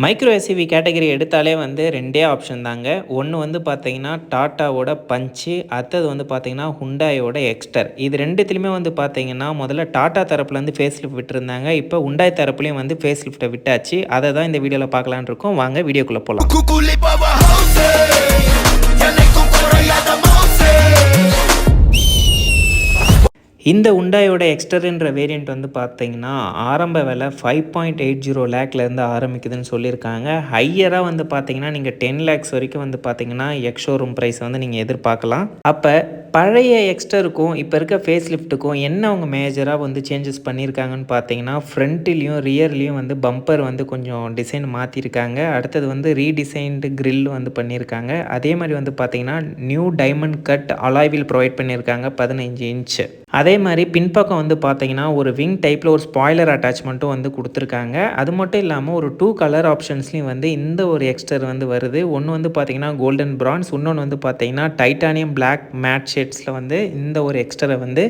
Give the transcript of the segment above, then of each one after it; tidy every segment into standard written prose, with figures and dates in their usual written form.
Micro SUV category எடுத்தாலே வந்து ரெண்டே ஆப்ஷன் தாங்க. ஒன்று வந்து பார்த்தீங்கன்னா டாட்டாவோட பஞ்சு, அடுத்தது வந்து பார்த்தீங்கன்னா ஹுண்டாயோட எக்ஸ்டர். இது ரெண்டுத்துலையுமே வந்து பார்த்தீங்கன்னா முதல்ல டாட்டா தரப்புலேருந்து ஃபேஸ் லிஃப்ட் விட்டுருந்தாங்க. இப்போ ஹுண்டாய் தரப்புலையும் வந்து ஃபேஸ் லிஃப்ட்டை விட்டாச்சு. அதை தான் இந்த வீடியோவில் பார்க்கலான்னு இருக்கோம். வாங்க வீடியோக்குள்ளே போகலாம். இந்த ஹுண்டாயோட எக்ஸ்டர்ன்ற வேரியண்ட் வந்து பார்த்தீங்கன்னா ஆரம்ப விலை 5.80 லேக்லேருந்து ஆரம்பிக்குதுன்னு சொல்லியிருக்காங்க. ஹையராக வந்து பார்த்தீங்கன்னா நீங்கள் 10 லேக்ஸ் வரைக்கும் வந்து பார்த்தீங்கன்னா எக்ஸ்ஷோரூம் ப்ரைஸ் வந்து நீங்கள் எதிர்பார்க்கலாம். அப்போ பழைய எக்ஸ்டருக்கும் இப்போ இருக்க ஃபேஸ் லிஃப்ட்டுக்கும் என்ன அவங்க மேஜராக வந்து சேஞ்சஸ் பண்ணியிருக்காங்கன்னு பார்த்தீங்கன்னா ஃப்ரண்ட்லேயும் ரியர்லேயும் வந்து பம்பர் வந்து கொஞ்சம் டிசைன் மாற்றிருக்காங்க. அடுத்தது வந்து ரீடிசைன்டு கிரில் வந்து பண்ணியிருக்காங்க. அதே மாதிரி வந்து பார்த்தீங்கன்னா new diamond cut alloy wheel provide பண்ணியிருக்காங்க 15 இன்ச்சு. அதே மாதிரி பின்பக்கம் வந்து பார்த்தீங்கன்னா ஒரு விங் டைப்பில் ஒரு ஸ்பாய்லர் அட்டாச்மெண்ட்டும் வந்து கொடுத்துருக்காங்க. அது மட்டும் இல்லாமல் ஒரு 2 கலர் ஆப்ஷன்ஸ்லையும் வந்து இந்த ஒரு எக்ஸ்டர் வந்து வருது. ஒன்று வந்து பார்த்தீங்கன்னா கோல்டன் பிரான்ஸ், இன்னொன்று வந்து பார்த்தீங்கன்னா டைட்டானியம் பிளாக் மேட் ஷேட்ஸில் வந்து இந்த ஒரு எக்ஸ்டரை வந்து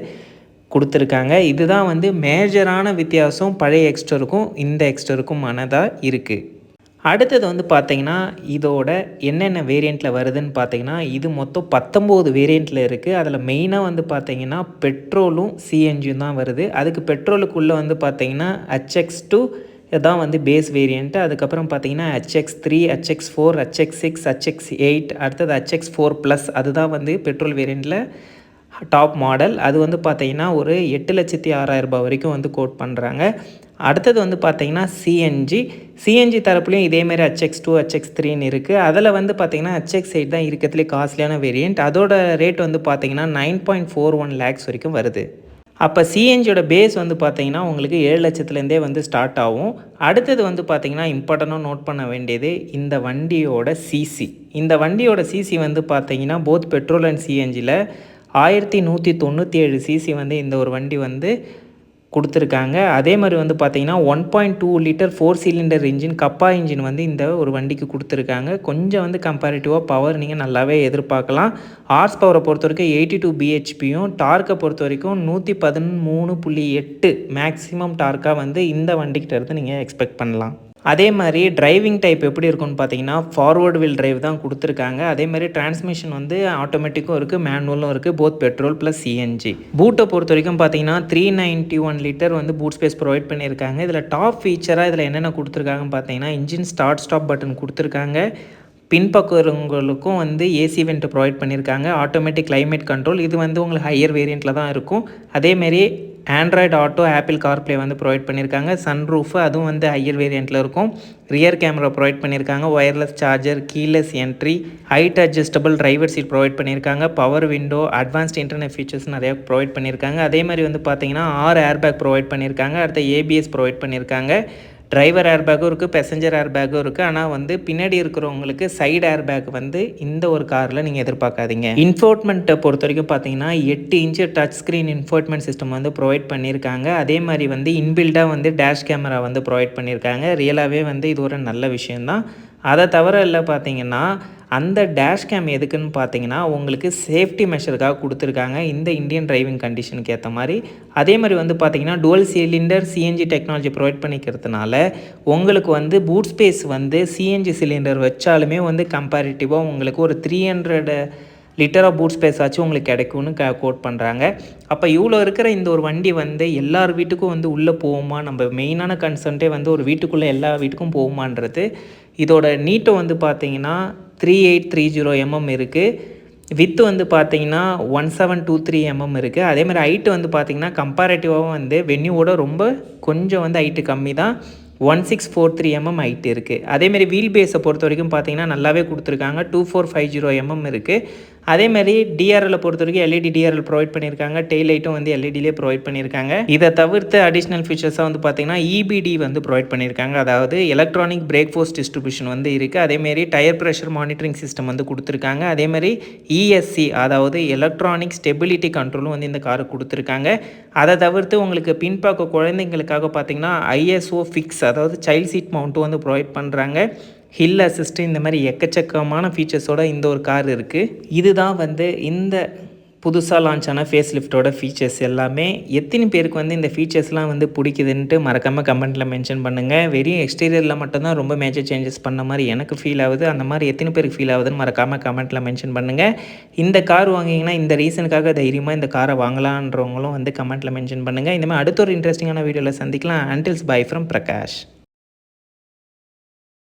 கொடுத்துருக்காங்க. இதுதான் வந்து மேஜரான வித்தியாசம் பழைய எக்ஸ்டருக்கும் இந்த எக்ஸ்டருக்கும் மனதாக இருக்குது. அடுத்தது வந்து பார்த்தீங்கன்னா இதோட என்னென்ன வேரியண்ட்டில் வருதுன்னு பார்த்தீங்கன்னா இது மொத்தம் 19 வேரியண்ட்டில் இருக்குது. அதில் மெயினாக வந்து பார்த்தீங்கன்னா பெட்ரோலும் சிஎன்ஜியும் தான் வருது. அதுக்கு பெட்ரோலுக்குள்ளே வந்து பார்த்தீங்கன்னா HX2 தான் வந்து பேஸ் வேரியண்ட்டு. அதுக்கப்புறம் பார்த்தீங்கன்னா HX3, HX4, HX6, HX8, அடுத்தது HX4+, அதுதான் வந்து பெட்ரோல் வேரியண்ட்டில் டாப் மாடல். அது வந்து பார்த்தீங்கன்னா ஒரு 8,06,000 வரைக்கும் வந்து கோட் பண்ணுறாங்க. அடுத்தது வந்து பார்த்தீங்கன்னா சிஎன்ஜி தரப்புலையும் இதேமாரி HX2, HX3ன்னு இருக்குது. அதில் வந்து பார்த்தீங்கன்னா HX8 தான் இருக்கிறதுலே காஸ்ட்லியான வேரியண்ட். அதோட ரேட் வந்து பார்த்தீங்கன்னா 9.41 லேக்ஸ் வரைக்கும் வருது. அப்போ சிஎன்ஜியோட பேஸ் வந்து பார்த்தீங்கன்னா உங்களுக்கு 7 லட்சத்துலேருந்தே வந்து ஸ்டார்ட் ஆகும். அடுத்தது வந்து பார்த்தீங்கன்னா இம்பார்ட்டண்ட்டாக நோட் பண்ண வேண்டியது இந்த வண்டியோட சிசி. இந்த வண்டியோட சிசி வந்து பார்த்தீங்கன்னா போத் பெட்ரோல் அண்ட் சிஎன்ஜியில் 1197 சிசி வந்து இந்த ஒரு வண்டி வந்து கொடுத்துருக்காங்க. அதே மாதிரி வந்து பார்த்தீங்கன்னா 1.2 லிட்டர் 4 சிலிண்டர் இன்ஜின் கப்பா இன்ஜின் வந்து இந்த ஒரு வண்டிக்கு கொடுத்துருக்காங்க. கொஞ்சம் வந்து கம்பேரிட்டிவாக பவர் நீங்கள் நல்லாவே எதிர்பார்க்கலாம். ஹார்ஸ் பவரை பொறுத்த வரைக்கும் 82 பிஹெச்பியும், டார்க்கை பொறுத்த வரைக்கும் 113.8 மேக்ஸிமம் டார்க்காக வந்து இந்த வண்டிக்கிட்ட இருந்து நீங்கள் எக்ஸ்பெக்ட் பண்ணலாம். அதே மாதிரி டிரைவிங் டைப் எப்படி இருக்குன்னு பார்த்தீங்கன்னா ஃபார்வர்டு வீல் டிரைவ் தான் கொடுத்துருக்காங்க. அதே மாதிரி டிரான்ஸ்மிஷன் வந்து ஆட்டோமேட்டிக்கும் இருக்குது, மேனுவலும் இருக்குது, போத் பெட்ரோல் ப்ளஸ் சிஎன்ஜி. பூட்டை பொறுத்த வரைக்கும் பார்த்தீங்கன்னா 391 லிட்டர் வந்து பூட் ஸ்பேஸ் ப்ரொவைட் பண்ணியிருக்காங்க. இதில் டாப் ஃபீச்சராக இதில் என்னென்ன கொடுத்துருக்காங்கன்னு பார்த்தீங்கன்னா இன்ஜின் ஸ்டாப் பட்டன் கொடுத்துருக்காங்க. பின்பக்கங்களுக்கும் வந்து ஏசி வெண்ட் ப்ரொவைட் பண்ணியிருக்காங்க. ஆட்டோமேட்டிக் கிளைமேட் கண்ட்ரோல் இது வந்து உங்களுக்கு ஹையர் வேரியண்ட்டில் தான் இருக்கும். அதேமாரி ஆண்ட்ராய்டு ஆட்டோ, ஆப்பிள் கார்ப்ளே வந்து ப்ரொவைட் பண்ணியிருக்காங்க. சன்ரூஃபு அதுவும் வந்து ஹையர் வேரியண்ட்டில் இருக்கும். ரியர் கேமரா ப்ரொவைட் பண்ணியிருக்காங்க. Wireless charger, keyless entry, height adjustable driver seat provide பண்ணியிருக்காங்க. Power window, advanced internet features நிறையா ப்ரொவைட் பண்ணியிருக்காங்க. அதே மாதிரி வந்து பார்த்தீங்கன்னா 6 ஏர்பேக் ப்ரொவைட் பண்ணியிருக்காங்க. அடுத்த ஏபிஎஸ் ப்ரொவைட் பண்ணியிருக்காங்க. டிரைவர் ஏர்பேக்கும் இருக்குது, பேசஞ்சர் ஏர்பேக்கும் இருக்குது. ஆனால் வந்து பின்னாடி இருக்கிறவங்களுக்கு சைடு ஏர்பேக் வந்து இந்த ஒரு காரில் நீங்கள் எதிர்பார்க்காதீங்க. இன்ஃபோர்ட்மெண்ட்டை பொறுத்த வரைக்கும் பார்த்தீங்கன்னா 8 இன்ச்சு டச் ஸ்க்ரீன் இன்ஃபோர்ட்மெண்ட் சிஸ்டம் வந்து ப்ரொவைட் பண்ணியிருக்காங்க. அதே மாதிரி வந்து இன்பில்டாக வந்து டேஷ் கேமரா வந்து ப்ரொவைட் பண்ணியிருக்காங்க. ரியலாகவே வந்து இது ஒரு நல்ல விஷயந்தான். அதை தவிர இல்லை பார்த்தீங்கன்னா அந்த டேஷ் கேம் எதுக்குன்னு பார்த்தீங்கன்னா உங்களுக்கு சேஃப்டி மெஷருக்காக கொடுத்துருக்காங்க இந்த இந்தியன் டிரைவிங் கண்டிஷனுக்கு ஏற்ற மாதிரி. அதே மாதிரி வந்து பார்த்தீங்கன்னா dual cylinder CNG technology provide பண்ணிக்கிறதுனால உங்களுக்கு வந்து பூட் ஸ்பேஸ் வந்து சிஎன்ஜி சிலிண்டர் வச்சாலுமே வந்து கம்பேரிட்டிவாக உங்களுக்கு ஒரு 300 லிட்டர் ஆஃப் பூட் ஸ்பேஸ் ஆச்சு உங்களுக்கு கிடைக்கும்னு கோட் பண்ணுறாங்க. அப்போ இவ்வளோ இருக்கிற இந்த ஒரு வண்டி வந்து எல்லார் வீட்டுக்கும் வந்து உள்ளே போகுமா, நம்ம மெயினான கன்சர்ன்ட்டே வந்து ஒரு வீட்டுக்குள்ளே எல்லா வீட்டுக்கும் போகுமான்றது. இதோட நீட்டம் வந்து பார்த்தீங்கன்னா 3830 mm இருக்குது. வித்து வந்து பார்த்தீங்கன்னா 1723 mm இருக்குது. அதேமாதிரி ஹைட்டு வந்து பார்த்தீங்கன்னா கம்பேரேட்டிவாக வந்து வென்யூவோட ரொம்ப கொஞ்சம் வந்து ஹைட்டு கம்மி தான். 1643 mm ஹைட் இருக்குது. அதேமாரி வீல் பேஸை பொறுத்த வரைக்கும் பார்த்தீங்கன்னா நல்லாவே கொடுத்துருக்காங்க. 2450 mm இருக்குது. அதேமாதிரி டிஆர்எல்லை பொறுத்த வரைக்கும் எல்இடி டிஆர்எல் ப்ரொவைட் பண்ணியிருக்காங்க. டெய்ல் லைட்டும் வந்து எல்இடிலே ப்ரொவைட் பண்ணியிருக்காங்க. இதை தவிர்த்து அடிஷ்னல் ஃபீச்சர்ஸாக வந்து பார்த்தீங்கன்னா இபிடி வந்து ப்ரொவைட் பண்ணியிருக்காங்க. அதாவது எலக்ட்ரானிக் பிரேக் ஃபோர்ஸ் டிஸ்ட்ரிபியூஷன் வந்து இருக்குது. அதேமாரி டயர் ப்ரெஷர் மானிட்டரிங் சிஸ்டம் வந்து கொடுத்துருக்காங்க. அதேமாதிரி இஎஸ்சி அதாவது எலக்ட்ரானிக் ஸ்டெபிலிட்டி கண்ட்ரோலும் வந்து இந்த காருக்கு கொடுத்துருக்காங்க. அதை தவிர்த்து உங்களுக்கு பின்பக்க குழந்தைங்களுக்காக பார்த்தீங்கன்னா ஐஎஸ்ஓ ஃபிக்ஸ் அதாவது சைல்ட் சீட் மவுண்ட்டும் வந்து ப்ரொவைட் பண்ணுறாங்க. ஹில் அசிஸ்ட் இந்த மாதிரி எக்கச்சக்கமான ஃபீச்சர்ஸோட இந்த ஒரு கார் இருக்குது. இதுதான் வந்து இந்த புதுசா லான்ச் ஆன ஃபேஸ் லிஃப்ட்டோட ஃபீச்சர்ஸ் எல்லாமே எத்தனை பேருக்கு வந்து இந்த ஃபீச்சர்ஸ்லாம் வந்து பிடிக்குதுன்ட்டு மறக்காம கமெண்ட்ல மென்ஷன் பண்ணுங்க. வெறும் எக்ஸ்டீரியர்ல மட்டும் தான் ரொம்ப மேஜர் சேஞ்சஸ் பண்ண மாரி எனக்கு ஃபீல் ஆகுது. அந்த மாரி எத்தனை பேருக்கு ஃபீல் ஆகுதுன்னு மறக்காம கமெண்ட்ல மென்ஷன் பண்ணுங்க. இந்த கார் வாங்குனீங்கன்னா இந்த ரீசனுக்காக தைரியமா இந்த கார வாங்கலான்றவங்களும் வந்து கமெண்ட்ல மென்ஷன் பண்ணுங்க. இந்த மாரி அடுத்த ஒரு இன்ட்ரஸ்டிங்கான வீடியோல சந்திக்கலாம். அன்டில்ஸ் பை ஃப்ரம் பிரகாஷ்.